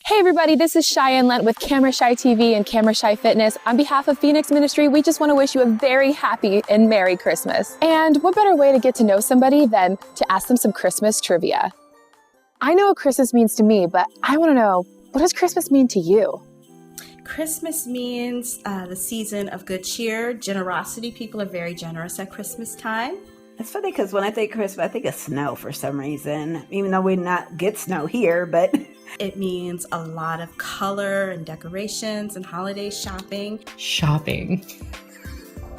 Hey everybody, this is Cheyenne Lent with Camera Shy TV and Camera Shy Fitness. On behalf of Phoenix Ministry, we just want to wish you a very happy and Merry Christmas. And what better way to get to know somebody than to ask them some Christmas trivia? I know what Christmas means to me, but I want to know, what does Christmas mean to you? Christmas means the season of good cheer, generosity. People are very generous at Christmas time. It's funny because when I think Christmas, I think of snow for some reason, even though we not get snow here, but it means a lot of color and decorations and holiday shopping. Shopping.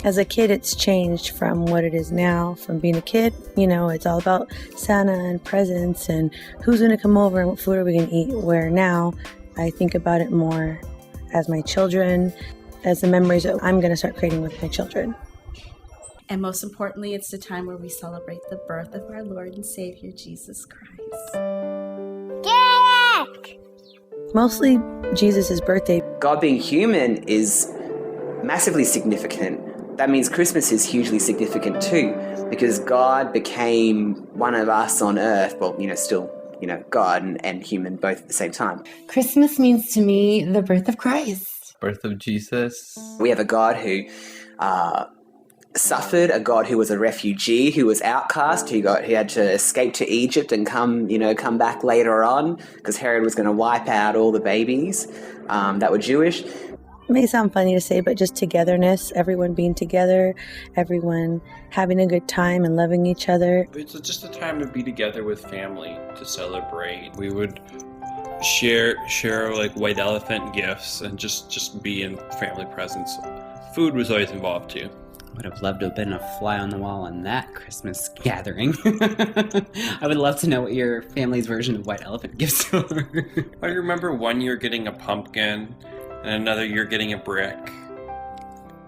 As a kid, it's changed from what it is now. From being a kid, it's all about Santa and presents and who's going to come over and what food are we going to eat. Where now, I think about it more as my children, as the memories that I'm going to start creating with my children. And most importantly, it's the time where we celebrate the birth of our Lord and Savior, Jesus Christ. Jack! Mostly Jesus' birthday. God being human is massively significant. That means Christmas is hugely significant too, because God became one of us on earth, still, God and human both at the same time. Christmas means to me the birth of Christ. Birth of Jesus. We have a God who suffered, a God who was a refugee, who was outcast, who had to escape to Egypt and come back later on because Herod was going to wipe out all the babies that were Jewish. It may sound funny to say, but just togetherness, everyone being together, everyone having a good time and loving each other. It's just a time to be together with family, to celebrate. We would share like white elephant gifts and just be in family presence. Food was always involved too. Would have loved to have been a fly on the wall on that Christmas gathering. I would love to know what your family's version of white elephant gifts were. I remember one year getting a pumpkin, and another year getting a brick,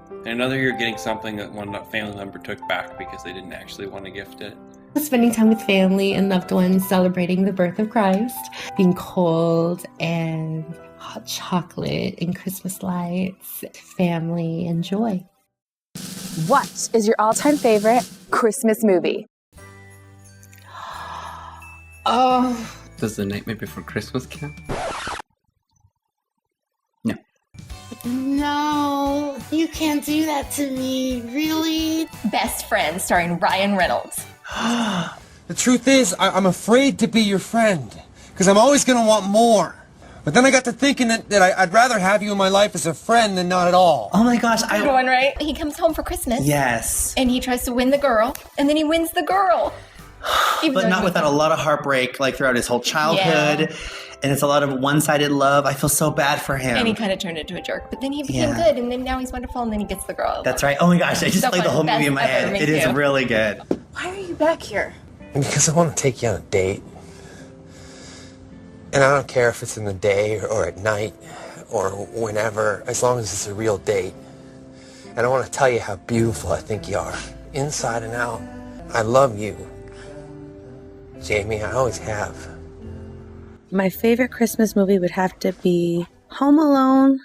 and another year getting something that one family member took back because they didn't actually want to gift it. Spending time with family and loved ones, celebrating the birth of Christ, being cold and hot chocolate and Christmas lights, family and joy. What is your all-time favorite Christmas movie? Oh. Does The Nightmare Before Christmas count? No. No, you can't do that to me. Really? Best Friend, starring Ryan Reynolds. The truth is, I'm afraid to be your friend, because I'm always going to want more. But then I got to thinking that I'd rather have you in my life as a friend than not at all. Oh my gosh, Good one, right? He comes home for Christmas. Yes. And he tries to win the girl, and then he wins the girl. But not without a lot of heartbreak, like throughout his whole childhood. Yeah. And it's a lot of one-sided love. I feel so bad for him. And he kind of turned into a jerk. But then he became good, and then now he's wonderful, and then he gets the girl. That's right. Oh my gosh, I just played the whole movie in my head. It is really good. Why are you back here? Because I want to take you on a date. And I don't care if it's in the day or at night or whenever, as long as it's a real date. And I want to tell you how beautiful I think you are, inside and out. I love you, Jamie. I always have. My favorite Christmas movie would have to be Home Alone.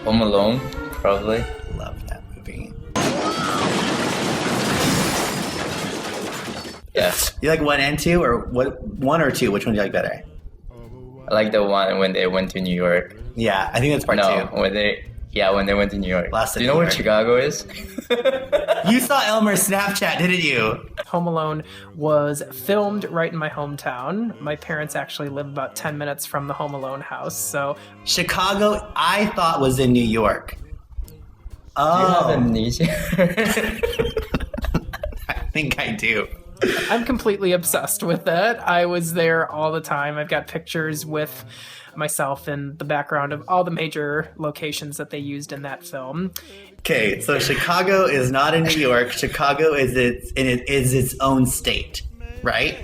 Home Alone, probably. Love that movie. Yeah. You like 1 and 2, or what? 1 or 2? Which one do you like better? I like the one when they went to New York. Yeah, I think that's part 2. When they went to New York. Do you know where Chicago is? You saw Elmer's Snapchat, didn't you? Home Alone was filmed right in my hometown. My parents actually live about 10 minutes from the Home Alone house, so... Chicago, I thought was in New York. Oh. Do you have amnesia? I think I do. I'm completely obsessed with it. I was there all the time. I've got pictures with myself in the background of all the major locations that they used in that film. Okay, so Chicago is not in New York. Chicago is its own state, right?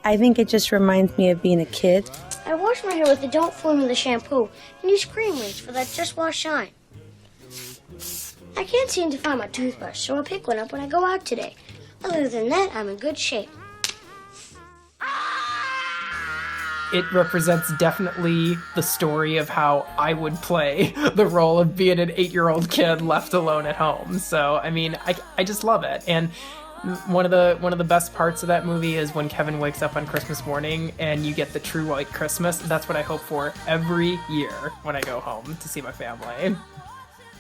I think it just reminds me of being a kid. I wash my hair with the Don't Formula shampoo and use cream rinse for that Just Wash shine. I can't seem to find my toothbrush, so I'll pick one up when I go out today. Other than that, I'm in good shape. it represents definitely the story of how I would play the role of being an 8-year-old kid left alone at home. So, I mean, I just love it. And one of the best parts of that movie is when Kevin wakes up on Christmas morning and you get the true white Christmas. That's what I hope for every year when I go home to see my family.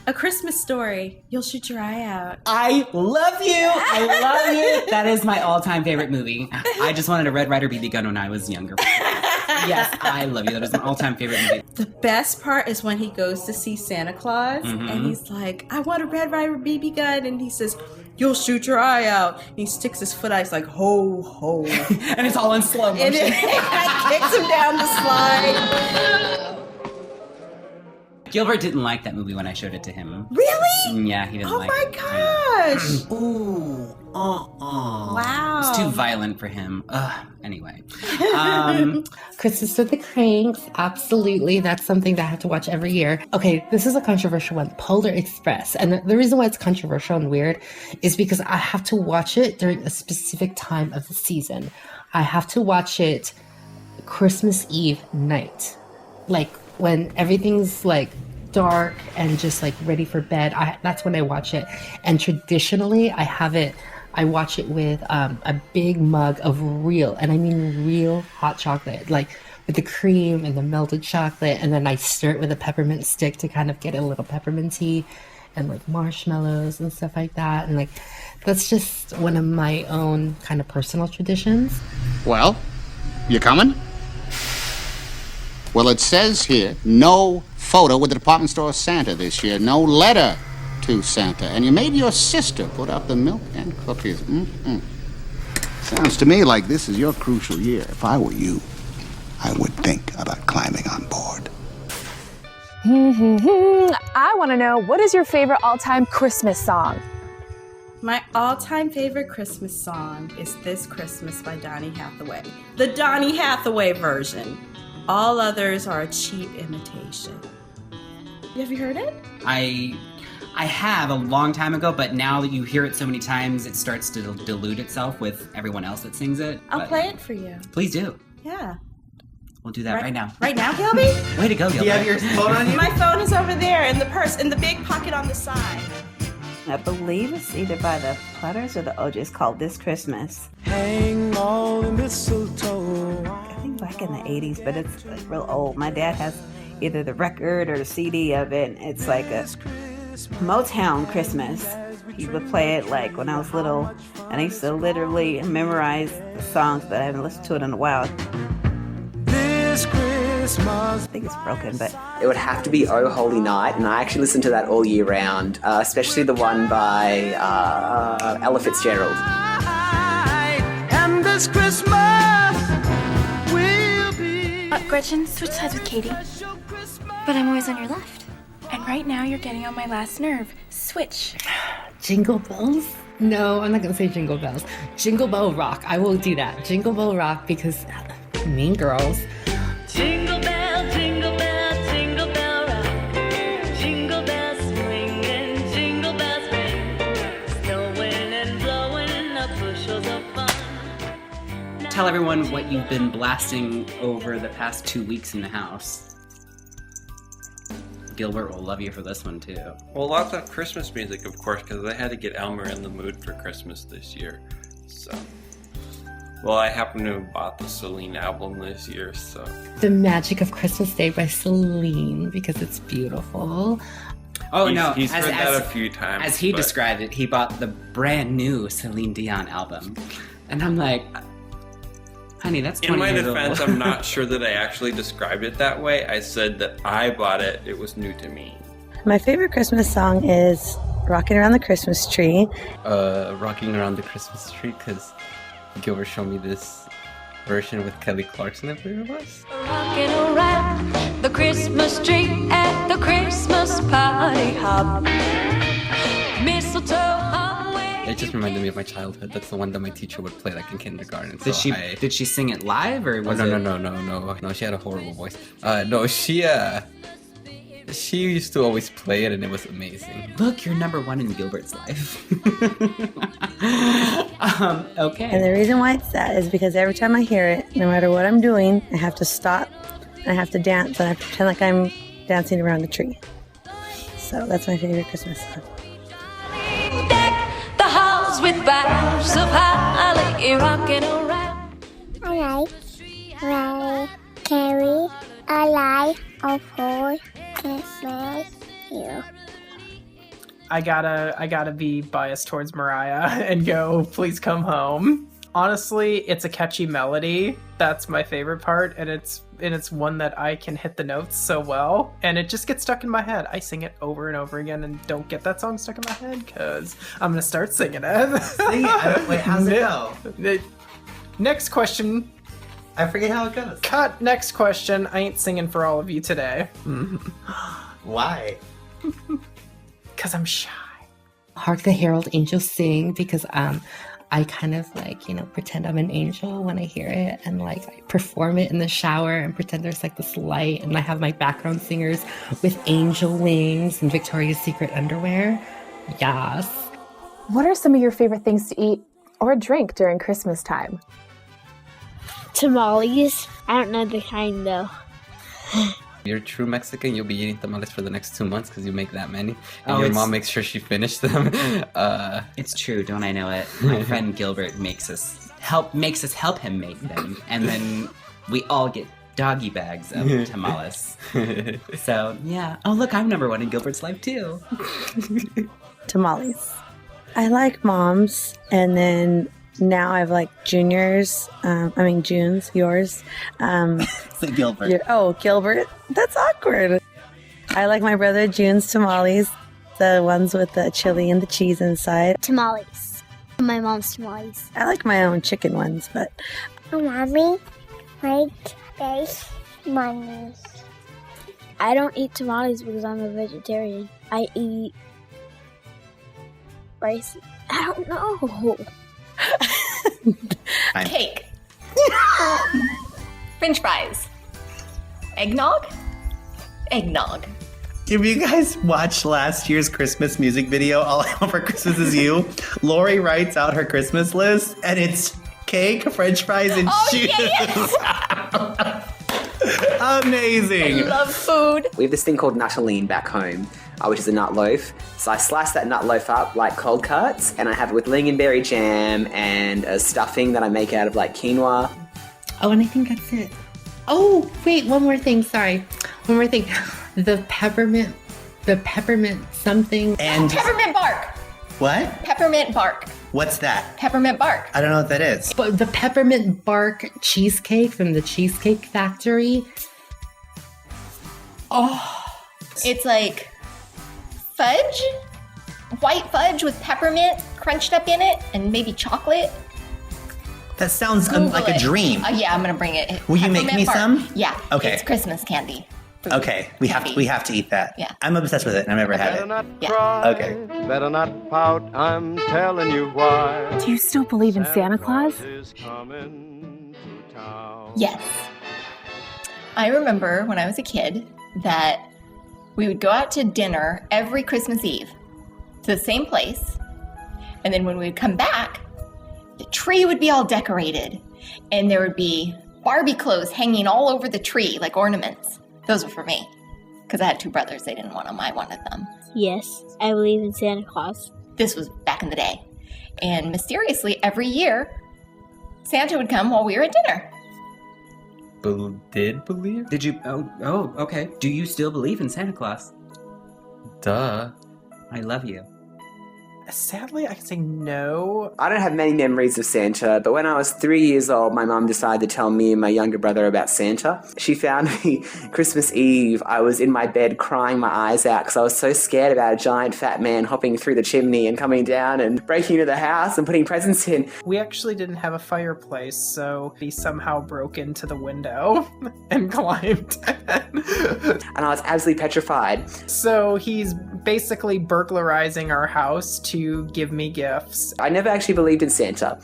A Christmas Story. You'll shoot your eye out. I love you. I love you. That is my all-time favorite movie. I just wanted a Red Ryder BB gun when I was younger. Yes, I love you. That is my all-time favorite movie. The best part is when he goes to see Santa Claus and he's like, I want a Red Ryder BB gun. And he says, you'll shoot your eye out. And he sticks his foot out. He's like, ho, ho. And it's all in slow motion. And it kicks him down the slide. Gilbert didn't like that movie when I showed it to him. Really? Yeah, he didn't like it. Oh my gosh. Ooh. Wow. It's too violent for him. Anyway. Christmas with the Cranks. Absolutely. That's something that I have to watch every year. Okay, this is a controversial one. Polar Express. And the reason why it's controversial and weird is because I have to watch it during a specific time of the season. I have to watch it Christmas Eve night. Like when everything's like dark and just like ready for bed. That's when I watch it. And traditionally I watch it with a big mug of real, and I mean real hot chocolate, like with the cream and the melted chocolate. And then I stir it with a peppermint stick to kind of get a little pepperminty and like marshmallows and stuff like that. And like, that's just one of my own kind of personal traditions. Well, you coming? Well, it says here, no photo with the department store Santa this year. No letter to Santa. And you made your sister put up the milk and cookies. Sounds to me like this is your crucial year. If I were you, I would think about climbing on board. I want to know, what is your favorite all-time Christmas song? My all-time favorite Christmas song is This Christmas by Donny Hathaway. The Donny Hathaway version. All others are a cheap imitation. Have you heard it? I have a long time ago, but now that you hear it so many times, it starts to dilute itself with everyone else that sings it. I'll play it for you. Please do. Yeah. We'll do that right now. Right now, Gilby? Way to go, Gilby. Do you have your phone on you? My phone is over there in the purse, in the big pocket on the side. I believe it's either by the Platters or the OJs called This Christmas. Hang all the mistletoe. I think back in the 80s, but it's like real old. My dad has either the record or the CD of it. It's like a Motown Christmas. He would play it like when I was little, and I used to literally memorize the songs, but I haven't listened to it in a while. This Christmas. I think it's broken, but it would have to be Oh Holy Night, and I actually listen to that all year round, especially the one by Ella Fitzgerald. And this Christmas will be. Gretchen, switch sides with Katie. But I'm always on your left. And right now you're getting on my last nerve. Switch. Jingle bells? No, I'm not going to say jingle bells. Jingle Bell Rock. I will do that. Jingle Bell Rock because Mean Girls. Jingle bell, jingle bell, jingle bell rock. Jingle bells swinging, jingle bells ring. Snowing and blowing up bushels of fun. Tell everyone what you've been blasting over the past 2 weeks in the house. Gilbert will love you for this one too. Well, lots of Christmas music, of course, because I had to get Elmer in the mood for Christmas this year. So, well, I happen to have bought the Celine album this year, so. The Magic of Christmas Day by Celine, because it's beautiful. Oh, no. He's heard that a few times. As he described it, he bought the brand new Celine Dion album. And I'm like, honey, that's 20 in my years defense, old. I'm not sure that I actually described it that way. I said that I bought it. It was new to me. My favorite Christmas song is Rocking Around the Christmas Tree. Rocking Around the Christmas Tree, because Gilbert showed me this version with Kelly Clarkson, I believe it was. Rocking around the Christmas tree at the Christmas party hop. Mistletoe on the way. It just reminded me of my childhood. That's the one that my teacher would play like in kindergarten. Did she sing it live or was No, she had a horrible voice. No, she She used to always play it, and it was amazing. Look, you're number one in Gilbert's life. Okay. And the reason why it's that is because every time I hear it, no matter what I'm doing, I have to stop and I have to dance and I have to pretend like I'm dancing around the tree. So that's my favorite Christmas song. The house with boughs of holly rocking around. I like Carrie. I like for Christmas here. I gotta be biased towards Mariah and go Please Come Home. Honestly, it's a catchy melody. That's my favorite part, and it's one that I can hit the notes so well, and it just gets stuck in my head. I sing it over and over again and don't get that song stuck in my head because I'm gonna start singing it. Sing it. Wait, how's it go? Next question. I forget how it goes. Cut. Next question. I ain't singing for all of you today. Why? Because I'm shy. Hark the Herald Angels Sing, because I kind of pretend I'm an angel when I hear it, and I perform it in the shower and pretend there's this light, and I have my background singers with angel wings and Victoria's Secret underwear. Yes. What are some of your favorite things to eat or drink during Christmas time? Tamales. I don't know the kind though. You're a true Mexican, you'll be eating tamales for the next 2 months because you make that many. And your mom makes sure she finished them. It's true, don't I know it? My friend Gilbert makes us help him make them. And then we all get doggy bags of tamales. So, yeah. Oh, look, I'm number one in Gilbert's life, too. Tamales. I like Mom's, and then now I've Junior's. June's, yours. Gilbert. Gilbert. That's awkward. I like my brother June's tamales, the ones with the chili and the cheese inside. Tamales. My mom's tamales. I like my own chicken ones, but Mommy, there's money. I don't eat tamales because I'm a vegetarian. I eat rice. I don't know. Cake. French fries. Eggnog? Eggnog. If you guys watched last year's Christmas music video, All I Want for Christmas Is You, Lori writes out her Christmas list, and it's cake, French fries, and shoes. Yes. Amazing. I love food. We have this thing called nuttaline back home, which is a nut loaf. So I slice that nut loaf up like cold cuts, and I have it with lingonberry jam and a stuffing that I make out of quinoa. Oh, and I think that's it. Oh, wait, one more thing. Sorry. One more thing. The peppermint something. And peppermint bark. What? Peppermint bark. What's that? Peppermint bark. I don't know what that is. But the peppermint bark cheesecake from the Cheesecake Factory. Oh. It's like fudge, white fudge with peppermint crunched up in it, and maybe chocolate. That sounds like a dream. Yeah, I'm gonna bring it. Will you make me some? Yeah. Okay. It's Christmas candy. Okay, we have to eat that. Yeah. I'm obsessed with it, and I've never had it. Yeah. Okay. Better not pout, I'm telling you why. Do you still believe in Santa Claus? Yes. I remember when I was a kid that we would go out to dinner every Christmas Eve to the same place, and then when we would come back, the tree would be all decorated, and there would be Barbie clothes hanging all over the tree like ornaments. Those were for me, because I had two brothers. They didn't want them. I wanted them. Yes, I believe in Santa Claus. This was back in the day. And mysteriously, every year, Santa would come while we were at dinner. Did believe? Did you? Oh, okay. Do you still believe in Santa Claus? Duh. I love you. Sadly, I can say no. I don't have many memories of Santa, but when I was 3 years old, my mum decided to tell me and my younger brother about Santa. She found me Christmas Eve. I was in my bed crying my eyes out because I was so scared about a giant fat man hopping through the chimney and coming down and breaking into the house and putting presents in. We actually didn't have a fireplace, so he somehow broke into the window and climbed. And I was absolutely petrified. So he's basically burglarizing our house to give me gifts. I never actually believed in Santa,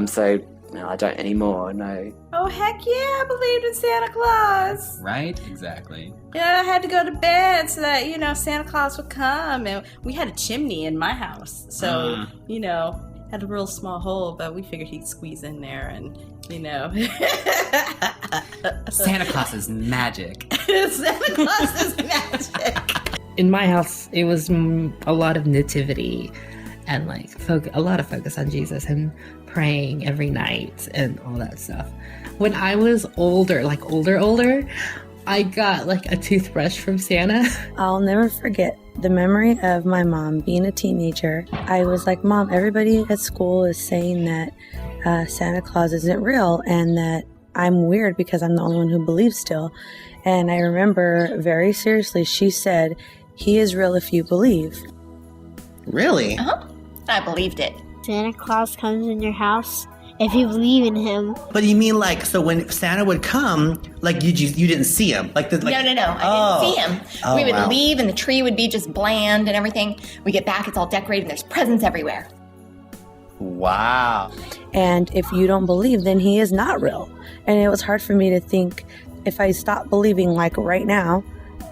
so No, I don't anymore, no. Oh, heck yeah, I believed in Santa Claus. Right? Exactly. Yeah, I had to go to bed so that, Santa Claus would come. And we had a chimney in my house. So, had a real small hole, but we figured he'd squeeze in there and, Santa Claus is magic. Santa Claus is magic. In my house, it was a lot of nativity and like a lot of focus on Jesus and praying every night and all that stuff. When I was older, like older, I got like a toothbrush from Santa. I'll never forget the memory of my mom being a teenager. I was like, Mom, everybody at school is saying that Santa Claus isn't real and that I'm weird because I'm the only one who believes still. And I remember very seriously, she said, he is real if you believe. Really? Uh-huh. I believed it. Santa Claus comes in your house if you believe in him. But you mean like, so when Santa would come, like you didn't see him? Like No, I didn't see him. We would leave and the tree would be just bland and everything. We get back, it's all decorated and there's presents everywhere. Wow. And if you don't believe, then he is not real. And it was hard for me to think, if I stop believing like right now,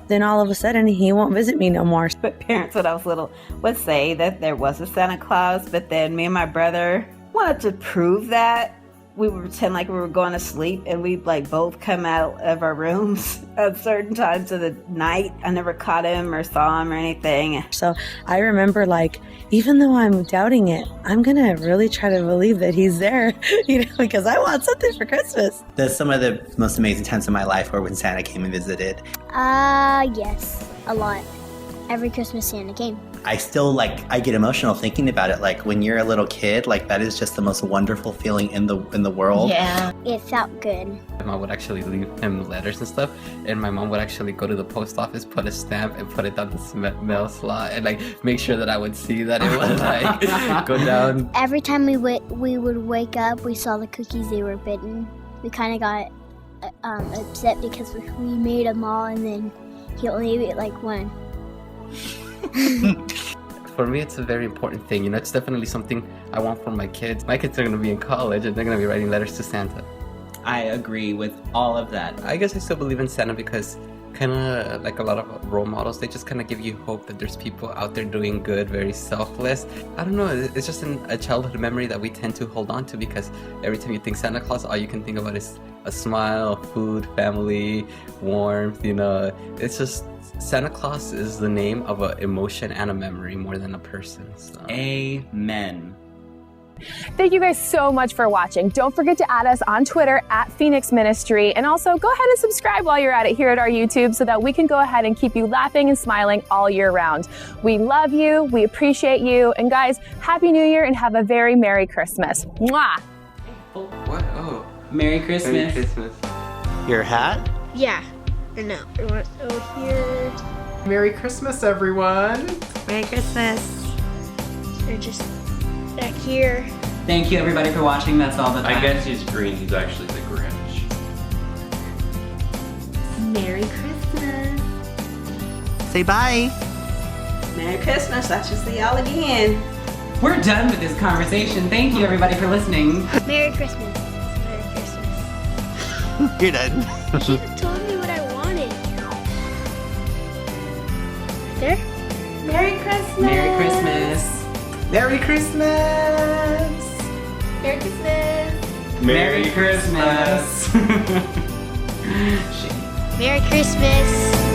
then all of a sudden he won't visit me no more. But parents, when I was little, would say that there was a Santa Claus, but then me and my brother wanted to prove that. We would pretend like we were going to sleep, and we'd like both come out of our rooms at certain times of the night. I never caught him or saw him or anything. So I remember, like, even though I'm doubting it, I'm gonna really try to believe that he's there, because I want something for Christmas. There's some of the most amazing times of my life were when Santa came and visited. Yes, a lot. Every Christmas Santa came. I still I get emotional thinking about it. Like when you're a little kid, like that is just the most wonderful feeling in the world. Yeah. It felt good. My mom would actually leave him letters and stuff, and my mom would actually go to the post office, put a stamp, and put it on the mail slot, and make sure that I would see that it was go down. Every time we would wake up, we saw the cookies, they were bitten. We kind of got upset because we made them all, and then he only ate like one. For me, it's a very important thing. It's definitely something I want for my kids. My kids are going to be in college and they're going to be writing letters to Santa. I agree with all of that. I guess I still believe in Santa because kind of like a lot of role models, they just kind of give you hope that there's people out there doing good, very selfless. I don't know, it's just a childhood memory that we tend to hold on to because every time you think Santa Claus, all you can think about is a smile, food, family, warmth, It's just Santa Claus is the name of an emotion and a memory more than a person. So. Amen. Thank you guys so much for watching. Don't forget to add us on Twitter at Phoenix Ministry, and also go ahead and subscribe while you're at it here at our YouTube so that we can go ahead and keep you laughing and smiling all year round. We love you, we appreciate you, and guys, Happy New Year and have a very Merry Christmas. Mwah! What? Oh. Merry Christmas. Merry Christmas. Your hat? Yeah. No, we want over here. Merry Christmas, everyone. Merry Christmas. Or just back here. Thank you, everybody, for watching. That's all the time. I guess he's green. He's actually the Grinch. Merry Christmas. Say bye. Merry Christmas. I should see y'all again. We're done with this conversation. Thank you, everybody, for listening. Merry Christmas. Merry Christmas. You're done. You should have told me what I wanted. There? Merry Christmas. Merry Christmas. Merry Christmas. Merry Christmas. Merry Christmas. Merry Christmas.